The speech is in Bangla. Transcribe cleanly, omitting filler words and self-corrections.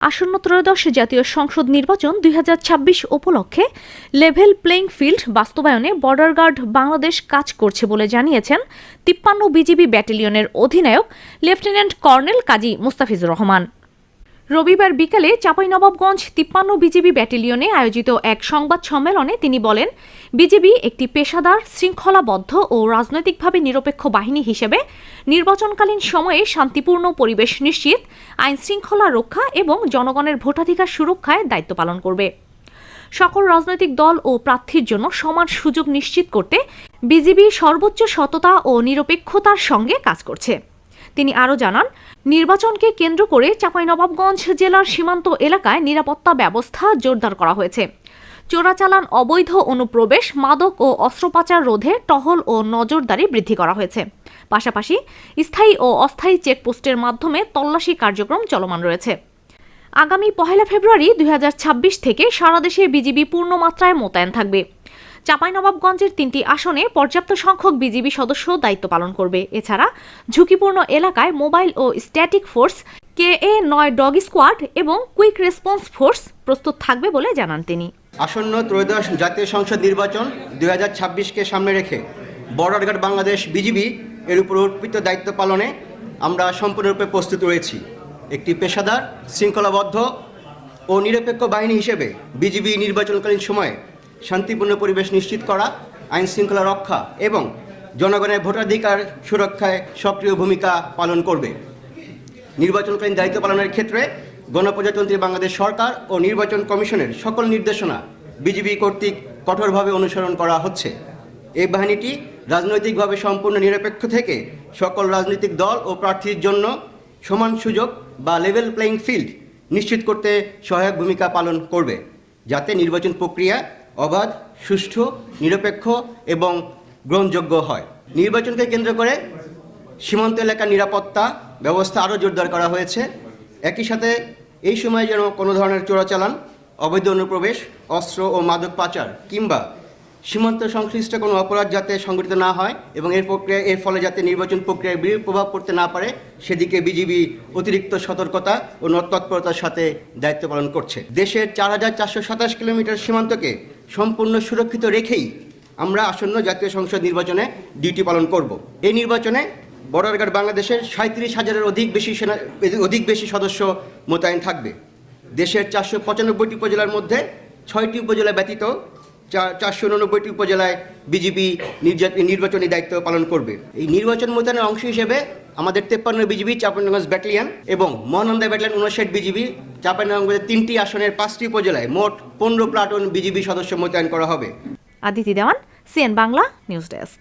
আসন্ন ত্রয়োদশ জাতীয় সংসদ নির্বাচন 2026 উপলক্ষে লেভেল প্লেইং ফিল্ড বাস্তবায়নে বর্ডার গার্ড বাংলাদেশ কাজ করছে বলে জানিয়েছেন 53 বিজিবি ব্যাটালিয়নের অধিনায়ক লেফটেন্যান্ট কর্নেল কাজী মুস্তাফিজুর রহমান। রবিবার বিকেলে চাঁপাইনবাবগঞ্জ 53 বিজিবি ব্যাটালিয়নে আয়োজিত এক সংবাদ সম্মেলনে তিনি বলেন, বিজিবি একটি পেশাদার, শৃঙ্খলাবদ্ধ ও রাজনৈতিকভাবে নিরপেক্ষ বাহিনী হিসেবে নির্বাচনকালীন সময়ে শান্তিপূর্ণ পরিবেশ নিশ্চিত, আইন শৃঙ্খলা রক্ষা এবং জনগণের ভোটাধিকার সুরক্ষায় দায়িত্ব পালন করবে। সকল রাজনৈতিক দল ও প্রার্থীর জন্য সমান সুযোগ নিশ্চিত করতে বিজিবি সর্বোচ্চ সততা ও নিরপেক্ষতার সঙ্গে কাজ করছে। তিনি আরও জানান, নির্বাচনকে কেন্দ্র করে চাঁপাইনবাবগঞ্জ জেলার সীমান্ত এলাকায় নিরাপত্তা ব্যবস্থা জোরদার করা হয়েছে। চোরাচালান, অবৈধ অনুপ্রবেশ, মাদক ও অস্ত্র পাচার রোধে টহল ও নজরদারি বৃদ্ধি করা হয়েছে। পাশাপাশি স্থায়ী ও অস্থায়ী চেকপোস্টের মাধ্যমে তল্লাশি কার্যক্রম চলমান রয়েছে। আগামী 1 ফেব্রুয়ারি 2026 থেকে সারা দেশে বিজিবি পূর্ণমাত্রায় মোতায়েন থাকবে। চাঁপাইনবাবগঞ্জের 3টি আসনে পর্যাপ্ত সংখ্যক বিজিবি সদস্য দায়িত্ব পালন করবে। এছাড়া ঝুঁকিপূর্ণ এলাকায় মোবাইল ও static force, KA-9 dog squad এবং কুইক রেসপন্স ফোর্স প্রস্তুত থাকবে বলে জানান তিনি। আসন্ন ত্রয়োদশ জাতীয় সংসদ নির্বাচন 2026কে সামনে রেখে বর্ডার গার্ড বাংলাদেশ বিজিবি এর উপর অর্পিত দায়িত্ব পালনে আমরা সম্পূর্ণরূপে প্রস্তুত রয়েছি। একটি পেশাদার, শৃঙ্খলাবদ্ধ ও নিরপেক্ষ বাহিনী হিসেবে বিজিবি নির্বাচনকালীন সময়ে শান্তিপূর্ণ পরিবেশ নিশ্চিত করা, আইন শৃঙ্খলা রক্ষা এবং জনগণের ভোটাধিকার সুরক্ষায় সক্রিয় ভূমিকা পালন করবে। নির্বাচনকালীন দায়িত্ব পালনের ক্ষেত্রে গণপ্রজাতন্ত্রী বাংলাদেশ সরকার ও নির্বাচন কমিশনের সকল নির্দেশনা বিজিবি কর্তৃক কঠোরভাবে অনুসরণ করা হচ্ছে। এই বাহিনীটি রাজনৈতিকভাবে সম্পূর্ণ নিরপেক্ষ থেকে সকল রাজনৈতিক দল ও প্রার্থীর জন্য সমান সুযোগ বা লেভেল প্লেইং ফিল্ড নিশ্চিত করতে সহায়ক ভূমিকা পালন করবে, যাতে নির্বাচন প্রক্রিয়া অবাধ, সুষ্ঠু, নিরপেক্ষ এবং গ্রহণযোগ্য হয়। নির্বাচনকে কেন্দ্র করে সীমান্ত এলাকার নিরাপত্তা ব্যবস্থা আরও জোরদার করা হয়েছে। একই সাথে এই সময় যেন কোনো ধরনের চোরাচালান, অবৈধ অনুপ্রবেশ, অস্ত্র ও মাদক পাচার কিংবা সীমান্ত সংশ্লিষ্ট কোনো অপরাধ যাতে সংঘটিত না হয় এবং এর ফলে যাতে নির্বাচন প্রক্রিয়ায় বিরূপ প্রভাব পড়তে না পারে, সেদিকে বিজিবি অতিরিক্ত সতর্কতা ও তৎপরতার সাথে দায়িত্ব পালন করছে। দেশের 4427 কিলোমিটার সীমান্তকে সম্পূর্ণ সুরক্ষিত রেখেই আমরা আসন্ন জাতীয় সংসদ নির্বাচনে ডিউটি পালন করব। এই নির্বাচনে বর্ডার গার্ড বাংলাদেশের 37,000-এর অধিক বেশি সদস্য মোতায়েন থাকবে। দেশের 495টি উপজেলার মধ্যে 6টি উপজেলা ব্যতীত 489টি উপজেলায় বিজিবি নির্বাচনী দায়িত্ব পালন করবে। এই নির্বাচন মোতায়েনের অংশ হিসেবে আমাদের 53 বিজিবি চাঁপাইনবাবগঞ্জ ব্যাটালিয়ন এবং মহানন্দা ব্যাটালিয়ন 59 বিজিবি চাঁপাইনবাবগঞ্জের 3টি আসনের 5টি উপজেলায় মোট 15 প্লাটুন বিজিবি সদস্য মোতায়েন করা হবে। আদিতি দেওয়ান, CN বাংলা নিউজ ডেস্ক।